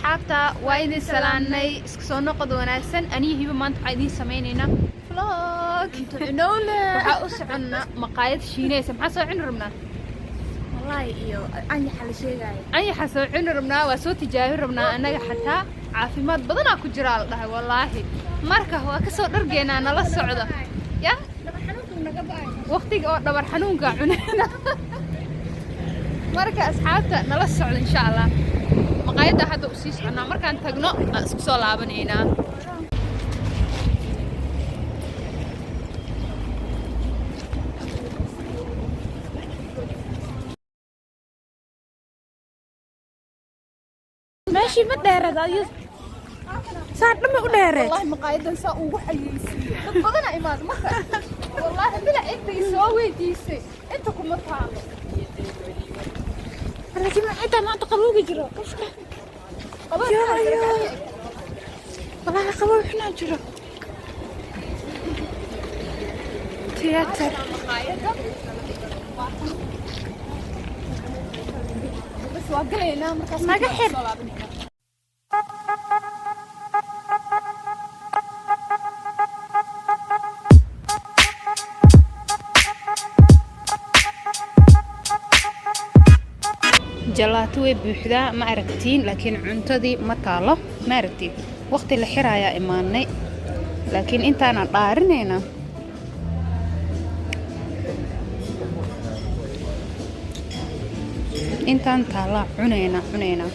أصحابتا وايد سلامني سكسو نقد وناسن أني هي ما نتعيدين سمينينا فلوج نولة وحاوس عنا مقايد شينيس محاسو عن رمنا والله إيو أني حل شيء جاي أي حاسو عن رمنا وسوت جاهر رمنا أنا حتى عافيمات بدنا أكو جرال ده والله مركه هو كسر درجنا أنا لا السعودة يا وقتي دبر حنونك عننا مركه أصحابتا نلا السعودة إن شاء الله مقايد هذا أسيس عنا مركه أنت جنا سكسو لابنينا ماشي ما دهرت أيوة صار لما ودهرت والله مقايد نساء وحييسي بدنا إيمان مرة والله بلا أنت يسوي ديسي أنت كم مطعم الرجل حتى ما تقبلوا جرا يا والله قبلوا إحنا جرا تياتر بس واقعينا مركز ما قحر جلاتو بوحدة ما عرفتين لكن عنتدي ما طاله ما عرفتين وقت اللي حرايا إيماني لكن أنت أنا طارنينا أنت طالع عنينا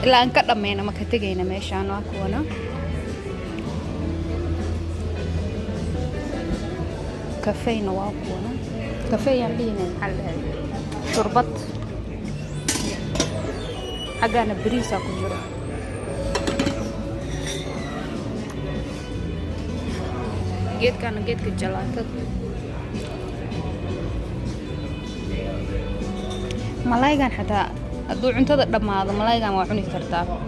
إلا أنك رمينا ما كتجينا ماشان واكونا كافينا واكونا كافيه لينا محل شربت حقنا بريسة كجرا جيت كان جيت كجلاتة ملايقان حتى أدو عنتو دم هذا ملايقان وعني كرتا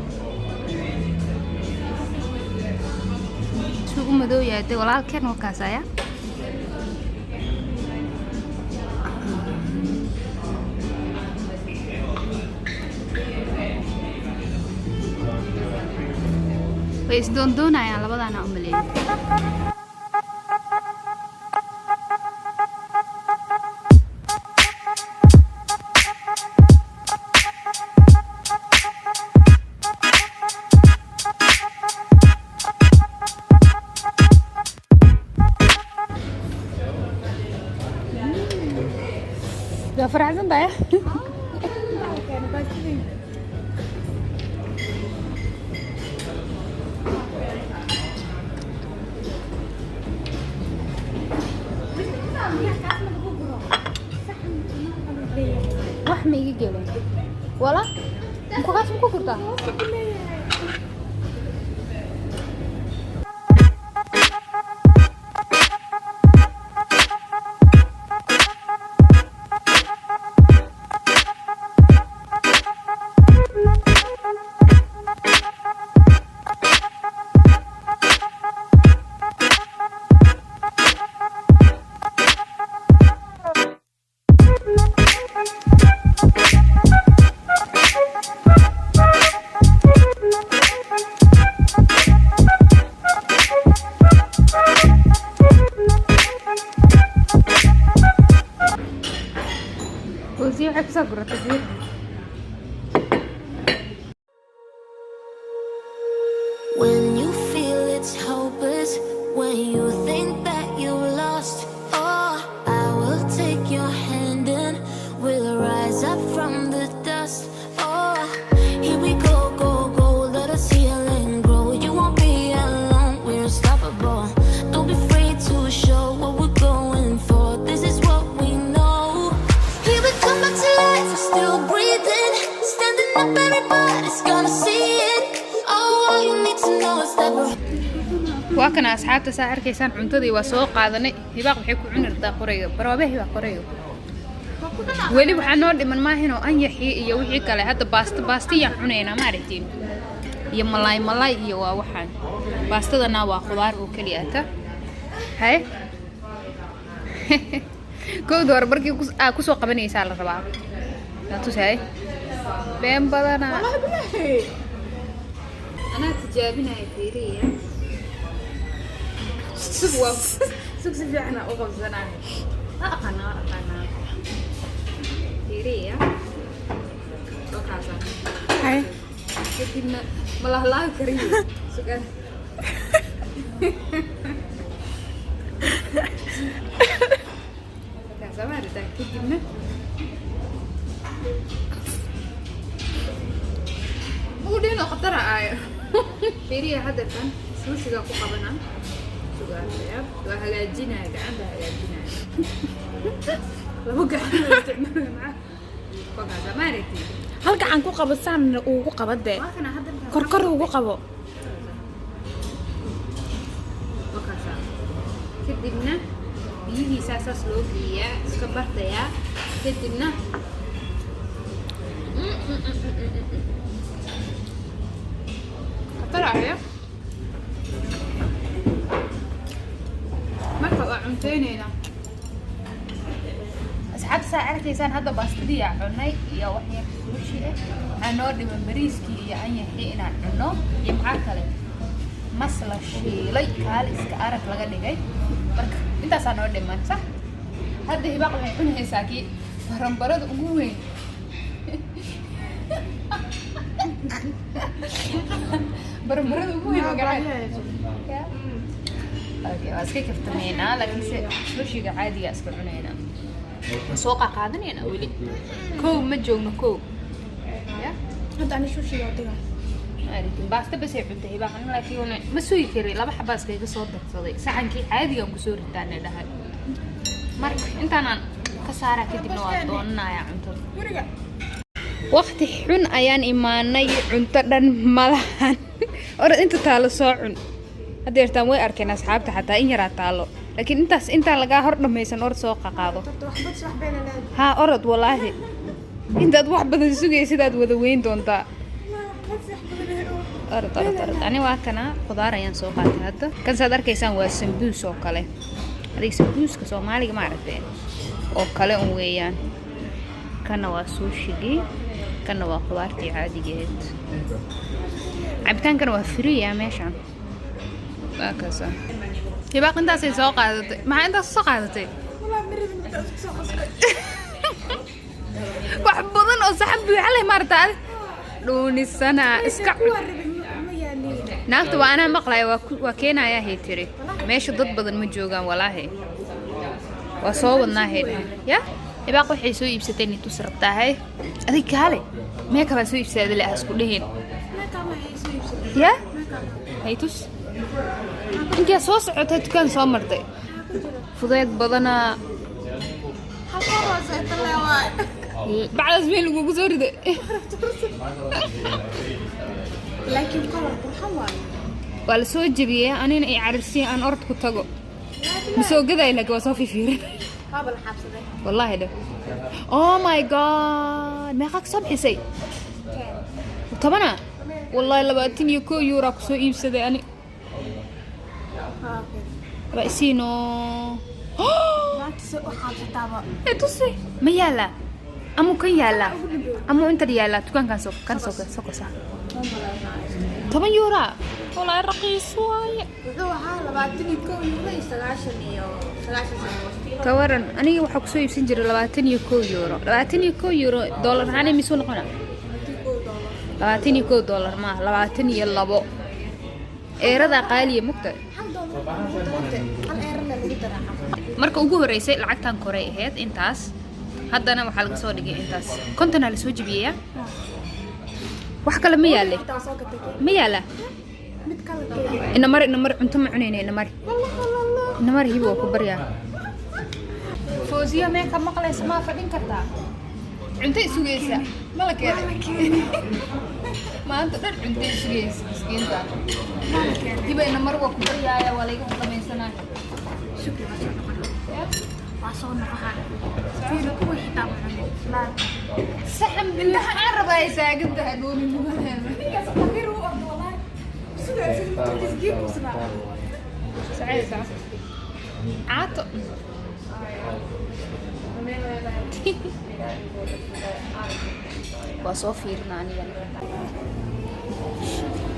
سوق مدو ياتي ولا كان وكاسايا بس دون يا لبدا أنا أملي يا فرع زنبايا وحمي يجي ولا مكو كاس مكو كرتا وزي وحب صقرة تدير When you feel it's hopeless, when you think that you're lost, oh, I will take your hand and we'll rise up from the dust. Oh, here we go, go, go, let us heal and grow. You won't be alone, we're unstoppable. Don't be afraid to show what we're going for. This is what we know. Here we come back to life, we're still breathing. Standing up, everybody's gonna see it. Oh, all you need to know is that we're وكان أصحابته ساعر كيسان عنتدي وسوق قاضني يبقى بحكوا عن ردا قرية بروابه يبقى قرية ولي وحنود من ما هنا أن يحيي يوحي كله هذا باستي يعنينا ما عرفتين يا ملاي يا وحن باستي أنا وخضار وكلياته هاي كل دور بركي كوسو قبني سال الرباع لا تساي بين بدنا tijaabinaya fiiriya سوق في احنا أقوم زنان أقنع فيريا وكذا هاي كنا malah lah kering suka كذا ما ada takut gimana udah nak ketara air Firia hada kan sushi aku kabanan suka ya gak hagajina gak ada hagajina lalu gak ada macam kok gak sama reti هل كان كو قبسان ugu qabade korkor ugu qabo makasa kadibna biyihiisa saas loo geliyaa iska bartaya kadibna qataraya marka waa cunteynayna asxaabta saa arkaysaan hadda baastadii yaa cunay iyo wax yar sushi ah waxaa noo dhiman bariiskii iyo anyaxii inaan cunno iyo maxaa kale mas la shiilay kaali iska arag laga dhigay marka intaasaa noo dhiman sax hadda hibaaq waxay cunaysaa kii baranbarada ugu weyn baranbarada ugu weyn magaceeda waa iska kaftameynaa laakiinse sushiga caadiga iska cunaynaa سوق قاعدني أنا ولي كو مجونا كو يا هذا أنا شو شيء أعطيها لكن بس تبص يبدأ هي بقى لكن هنا مسوي كري لا بحب بس كي صوت صديق ساعن كي عادي يوم كسور التاني ده هاي مرك أنت أنا كسارة كده نوادونا يا أنت وقت حن أيان إيماني أنت دن ملهن أرد أنت تعال صاعن هذا يرتمي أركان أصحاب حتى إن يرى تعالو لكن أنت لقى هرب ميسن أرد سوق قاضو ها أرد والله أنت واحد بدل سوق يسداد وذوين دونتا أرد أنا واكنا خضار ين سوقات هذا كان صدر كيسان وسمبوس أو كله هذيك سمبوس كسو مالك ما عرفتين أو كله ويان كان وسوشي كان وخضارتي عادي جهد عبتان كان وفري يا ماشان هكذا يبقى انت سوق قاعدتي ما انت سوق قاعدتي والله مريض من سوق واحد بدن او سحب عليه مرتا دوني السنه اسكع naagta waa anaa maqlay waa keenaya hay tiri meesha dad badan ma joogaan walaahi waa soo wadnaa heedha ya ibaaq waxay soo iibsatay inay tus rabtaahay adig kaale meeka baa soo iibsaday la isku dheheen ya hay tus inta soo socotay dukaan soo martay fudeed badana بعد زميل لو جزوري لكن قرر الحوار ولا سو جبيه انا اي عرسي ان اورد كتغو مسو غداي لك وصافي فير قابل حابسده والله ده او ماي جاد ما خاك صبحسي طبعا والله 22 يورو كسو يبسده اني رئيسينو ما تسوي حابسه تصي ما يلا أمو كن يلا أمو أنت يلا تكون كان سوق صح طبعا يورا والله رقيص واي وحا لباتني كو يورو يستغاشن iyo 9 كورن أنا وحق سوي بسنجر 22 يورو 22 يورو دولار هاني مسون قنا 22 دولار ما 22 يلابو إيردا قالية مكتر marka ugu horeysay lacagtan koray ahayd intaas haddana waxa laga soo dhigay intaas kontona la soo jibiyay wax kale ma yaale ma yaala mid kale ina mar cunto ma cunayna ina mar hibo ku barya fooziya mee ka maqlaysa ma fadhin kartaa cunto isugeysa malakeeda maanta dad cunto isugeysa miskiinta hibo ina mar waa ku baryaaya waa laga qadamaysanaa شكرا وصلنا معنا في ركوع حتى سحم بالله عرب يا ساقد هدول المهم كثير هو والله تسجيل وسمع سعيد عاطق وصوفيرنا يعني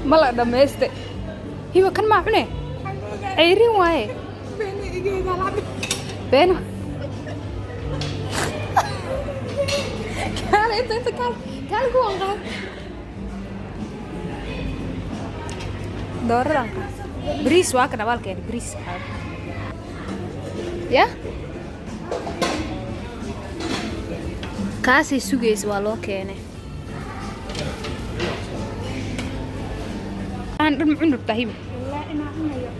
ما لا دميستي هي كان معونه عيرين واي بينه كان انت كان قوان دوران بريس واكنا بالكين بريس يا كاسي سوغيس waa loo keenay aan dhan cunur tahay wallahi ina cunayo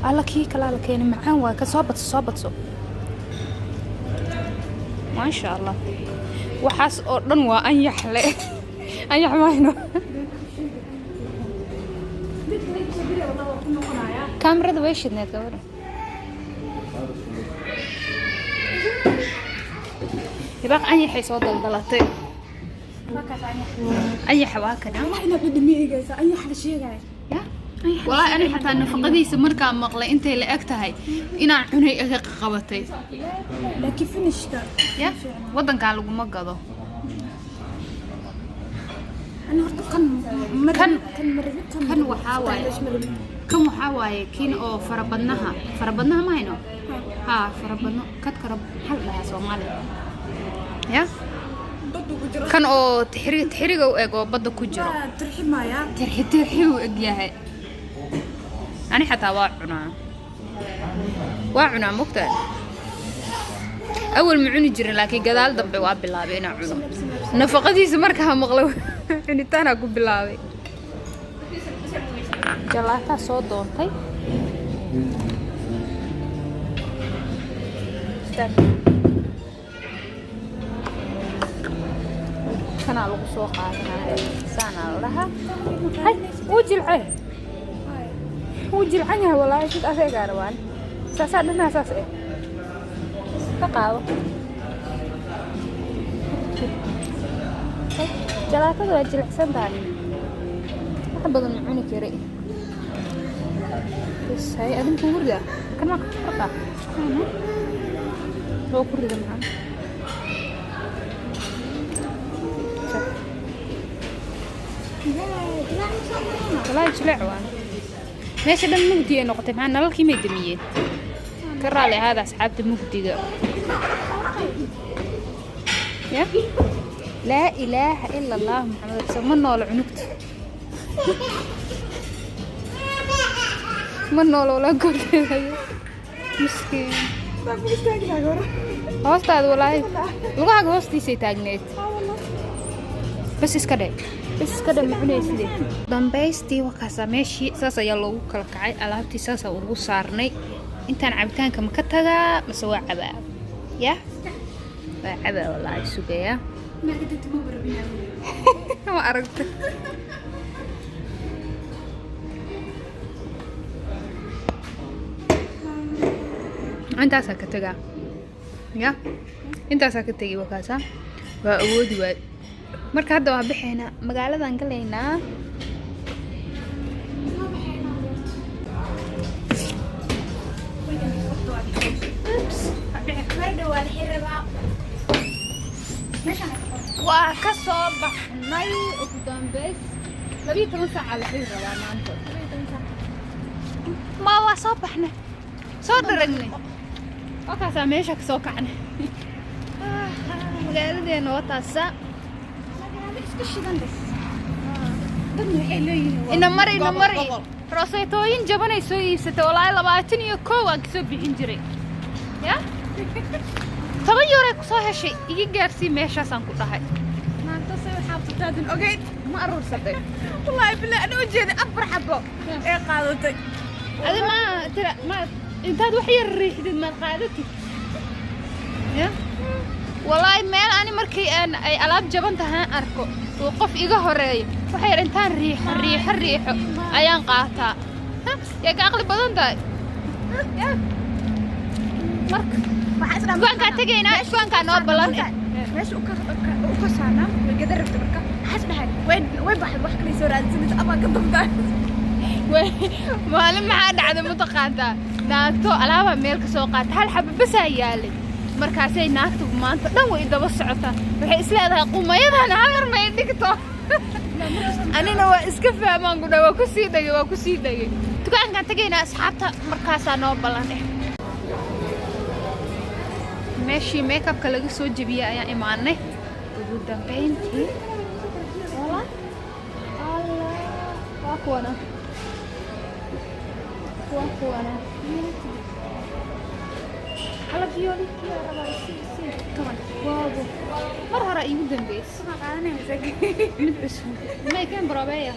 alla kii kala la keenay macaan waa ka soo badso ma sha Allah waxaas oo dhan waa anyax maayno kamarada way shidneed gabadha يبقى أي حي صوت البلاطة أي حواكنا والله أنا بدي ميجا أي حدا شيء جاي يا والله أنا حتى إنه فقدي سمر كان مقلة أنت اللي أكتهاي إنا عني قبضتي لا كيف نشكر يا وضن قالوا ما قضوا أنا هرت كان وحاواي كم وحاواي كين أو فربناها ما هنا ها فربنا كتكرب حل لها سومالي يا كان أو تحرق أو إيجو بدو كجرو ترحي مايا ترحي وإجيها أنا حتى واعنا مقتل أول معوني جري لكن قدال ضبي وابي الله بينا عنا نفقتي سمركها مغلو يعني تانا أقول بالله جلاتها صوت دونتي كان على سوق هذا سنة لها هاي وجي العين والله كنت أفيق أروان ساسات لنا ساس إيه تقاوة جلاتة دو أجل حسن تاني أحب أظن معوني كري بس هاي أدم كوردة كان ما كفرطة هو كوردة معنا والله جلع وانا ماشي دم مقدي نقطة معنا نلقي ميدمية كرالي هذا أصحابتي مقدي يا لا إله إلا الله محمد رسول الله من ولا عنقت من ولا قلت مسكين هوستاد والله لغاك هوستي سيتاجنيت بس كده معنا سيدي دمبيستي وكاسا ماشي ساسا يلو كلا كعي alaabtii saasa ugu saarnay intaan cabitaanka ma ka tagaa mise waa cabaa ya waa cabaa wallahi sugaya ما قدرت ما بربينا ma aragta intaas ka tagaa ya intaas ka tagi wakaasa waa awoodi waay marka hadda waa bixina magaaladan galeynaa waa ka soo baxnay ugu dambeys 12 saac la xiriir rabaa maanta ma waa soo baxnay soo dharagnay wakaasa meesha ka soo kacnay magaaladeena waa taasa ina mari roosaytooyin jabanay soo iibsatay walaa 21 aan kasoo bixin jiray ya 10 euro ku soo heshay iga gaarsii meeshaas aan ku dhahay maanta say xaafadaadan ogeyd ma aruursatay wallahi bilaa ana ujeeda afar xabo ee qaadatay adi ma intaad wax yar riixdid ma qaadatid ya والله مال أنا مركي أنا أي ألعاب جبنتها أركو وقف إيجا هراي وحير إنتان ريح أيان قاطع يا كأغلى بدن ده يا مرك وان كان تجينا وان كان نور بلان ماشي وكسرنا وقدر رفت حسب هاي وين بحد واحد لي صورة زنت أبغى قدام ده ما لما عاد عدم متقاطع ناكتو ألعاب ميل كسوقات هل حب بس هيالي markaasay naagtu maanta dhan way daba socotaa waxay isleedahay qumayadana hagar ma dhigto أنا واسكف ما نقول وكسي دقي تكون كان تجينا أصحابها مركزة نوبلانه ماشي ميك اب كلاجي سو جبيه يا إيمانه وجود بنتي والله الله واقوانا على فيولي يا رب سي كمان واو مرة رأيي جدا بيس أنا مسكين نلبس ما كان برابية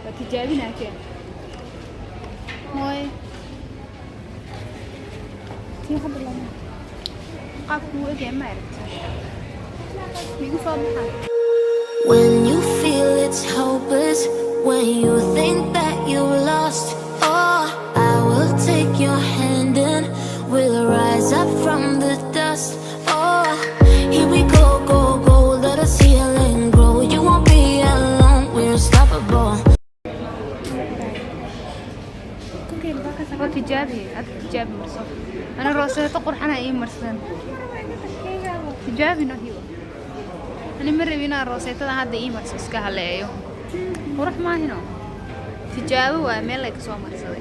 فتجابينا كان موي تي حد الله قابو اجي ما عرفت بيقول صباحا When you feel it's hopeless, when you think that you lost, oh, I will take your hand and we'll rise up from the dust. Oh, here we go, let us heal and grow. You won't be alone, we're unstoppable. تجابي تجابي مرسل أنا راسي تقر حنا إيه مرسل تجابي نهيو أنا مرة بينا راسي تدا هذا إيه مرسل كهلا أيوه وروح ما هنا تجابي وأميل لك سو مرسل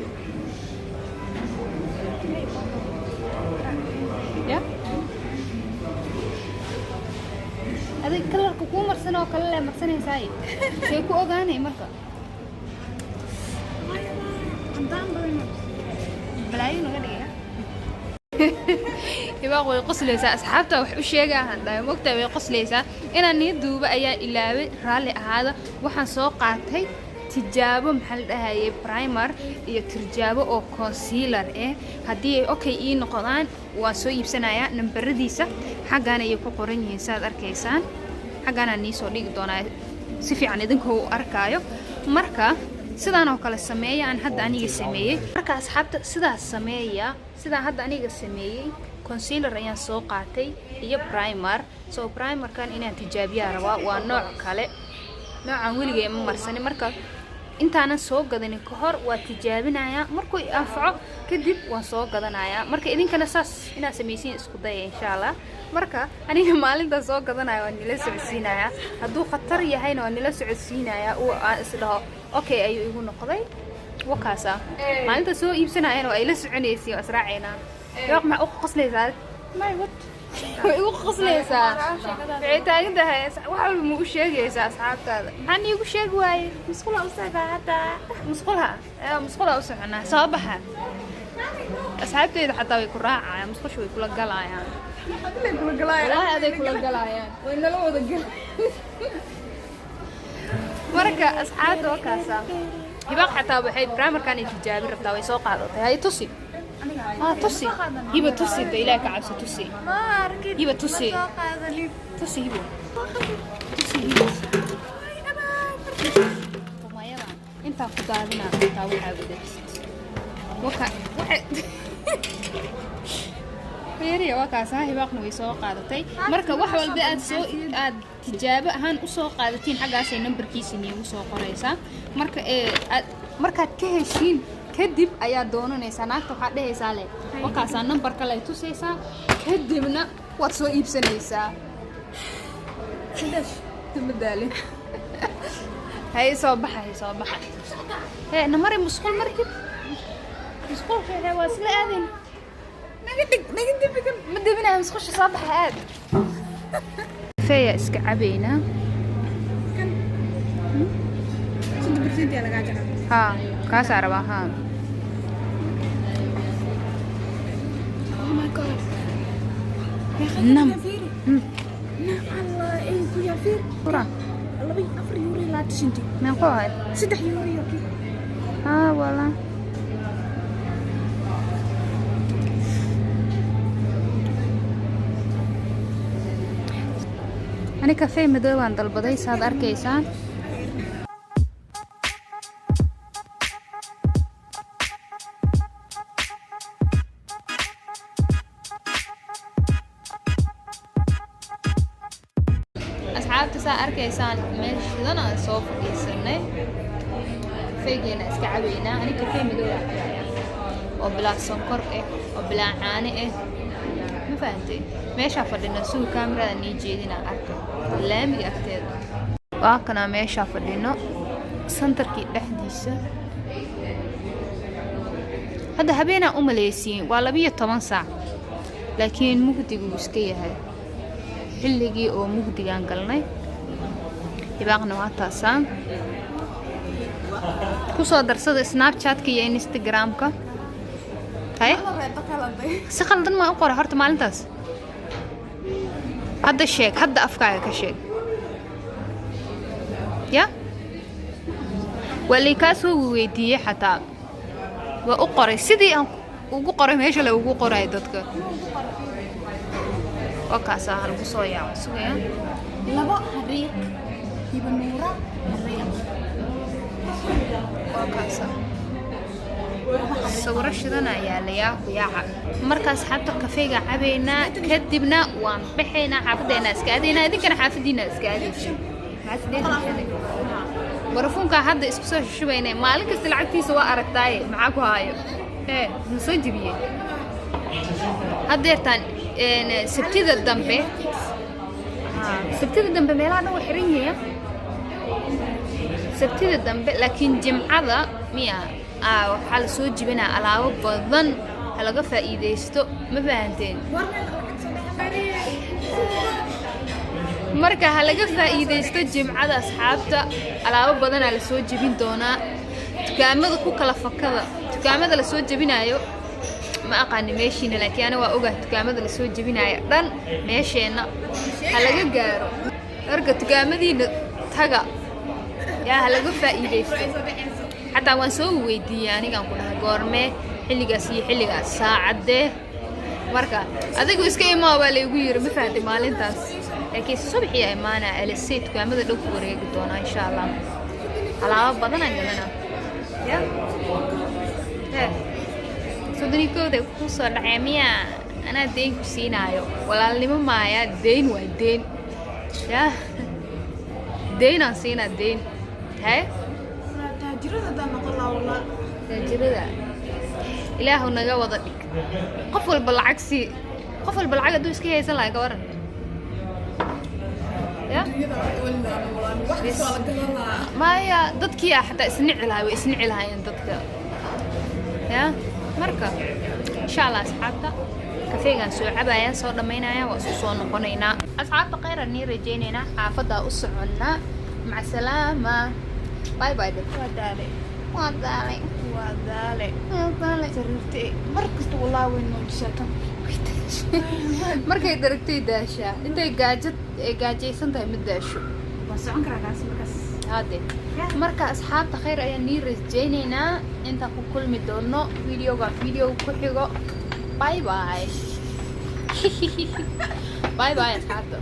يا هذا كلر كوكو مرسل وكلر مرسل يساي سيكو أغاني مركا بلايين وغيرها يبقى way qoslaysaa asxaabta wax u sheegaa handaa moogtaa way qoslaysaa inaan nii duuba ayaa ilaaway raali ahaada waxaan soo qaatay tijaabo maxaa la dhahaye primer iyo tijaabo oo concealer haddii ay okay ii noqdaan waa soo iibsanayaa nambaradiisa xaggaan ayay ku qoran yihiin saad arkaysaan xaggaan aan nii soo dhigi doonaa si fiican idinkoo u arkaayo marka sidaan oo kale sameeya aan hadda aniga sameeyay marka asxaabta sidaas sameeya sidaan hadda aniga sameeyay concealer ayaan soo qaatay iyo primer soo primerkan inaan tijaabiyaa rabaa waa nooc kale noocan weligay ma marsanin marka intaanan soo gadanin ka hor waa tijaabinayaa markuu anfaco kadib waan soo gadanayaa marka idinkana saas inaad samaysiin isku daya insha Allah marka aniga maalinta soo gadanaya waan nila socodsiinayaa hadduu khatar yahayna waan nila socodsiinayaa oo aan isdhaho okay ayuu igu noqday wakaasa maalinta soo iibsanayana ay la soconaysay asraacayna يوق مع قصليزات ما يود igu qoslaysaa waxay taagan tahay waxa uu u sheegaysaa asxaabtaada maxaan igu sheeg waayay مسخولة أصلا هذا musqulaha u soconaa soo baxa asxaabtayda xataa way ku raacayaan musqusha way kula galayaan والله aday kula galayaan way nala wada gal marka asxaabta wakaasa hibaq xataa waxay primerkan ay tijaabin rabtaa way soo qaadatay hay tusi tusi hiba tusi da ilaahay ka cabso tusi ما أركض hiba tusi tusi hiba tusi hiba tumayada inta ku daadina inta waxa wada weeriya wakaas hibaqna way soo qaadatay marka wax walba aad tijaabo ahaan u soo qaadatiin xagaas ay numberkiisa niigu soo qoraysaa marka markaad ka heshiin kadib ayaa doonanaysaa naagta waxaa dhehaysaa le wakaasaa number kale ay tusaysaa kadibna waad soo iibsanaysaa madaale hay soo baxa namari musqul markib musqulka waa isla aadeen ما دبنا مسخش صباح عاد فيا اسكعبينا كنت برسنتي على قاعدة ها كاس عربة ها Oh my god يا أخي نعم. يا فيري نعم الله إيه يا فيري ورا الله بي أفر يوري لا تشنتي من قاعد 6 يوري يوكي ها والله أنا كافيه مدوب عند البضاي صاد أركيسان أصحاب تسا أركيسان مش لنا صوف يسنة فيجينا اسكعبينا أنا كافيه مدوب وبلا سكر وبلا عاني ما فهمتي ماشي فردنا سو كاميرا نيجي دينا أركو لامي أكتر waa kana meesha fadhino santarkii dhexdiisa hadda habeenaa u maleysiin waa 12 saac laakiin mugdigu iska yahay xilligii oo mugdigaan galnay hibaaqna waa taasaan ku soo darsada snapchat-ka iyo instagram-ka hay si khaldan ma u qora horta maalintaas hadda sheeg hadda afkaaga ka sheeg ya wali ka soo weydiiyay xataa waa u qoray sidii aan ugu qoray meesha la ugu qoray dadka وكاسا هالقصة يا سويا لبا حريق يبقى نورا حريق وكاسا صورة شدنا يا ليا ويا مركز حتى كافيه عبينا كدبنا وانبحينا حافظنا اسكادينا هذيك انا حافظينا اسكادي برفونك هذا اسكسو شوينه مالك استلعبتي سواء ارتاي معاكو هاي ايه نسو جبيه هديرتان سبتيدا الدنبه سبتيدا الدنبه meelaha dhan way xiran yihiin سبتيدا الدنبه laakiin jimcada miya waxa la soo jibinaa alaabo badan laga faa'iideysto ma fahanteen marka laga faa'iideysto jimcada asxaabta alaabo badan la soo jibin doonaa dukaamada ku kala fakada dukaamada la soo jibinayo ma aqaani meeshina laakiin ana waa ogaa dukaamada la soo jibinayo dhan meesheena laga gaaro arka dukaamadiina taga yaa laga faa'iideysto حتى وان سو ويدي aniga aan ku dhahay goorme xilligaas iyo xilligaas saacade marka adigu iska imaa waa la igu yiri ma fahanti maalintaas laakiin subaxii ay maana LC dukaamada dhow ku wareegi doona insha Allah alaabo badan aan galana ya sodonikoode ku soo dhacay miya ana deyn ku siinaayo walaalnimo maaya deyn waa deyn ya deyn aan siina deyn hay jirada dana qala wala jirada ilaahu naga wada dhig qof walba lacag aduu iska haysan lahaa gawaran ya maya dadkii xataa isnici lahaa way isnici lahaayeen dadka ya marka insha Allah asxaabta kafeegan soo cabayaan soo dhameynayaan waa soo noqonaynaa asxaabta khayr aan rajeynayna xaafada u soconnaa maca salaama باي باي ودالي جربتي مركز والله وين موجساتهم markay daragtay daasha intay gaajaysantahay mid daasho وسعون كراغاس مركز هادي marka asxaabta khayr ayaan nii rajeynayna inta ku kulmi doono video ku xigo bye bye bye bye asxaabta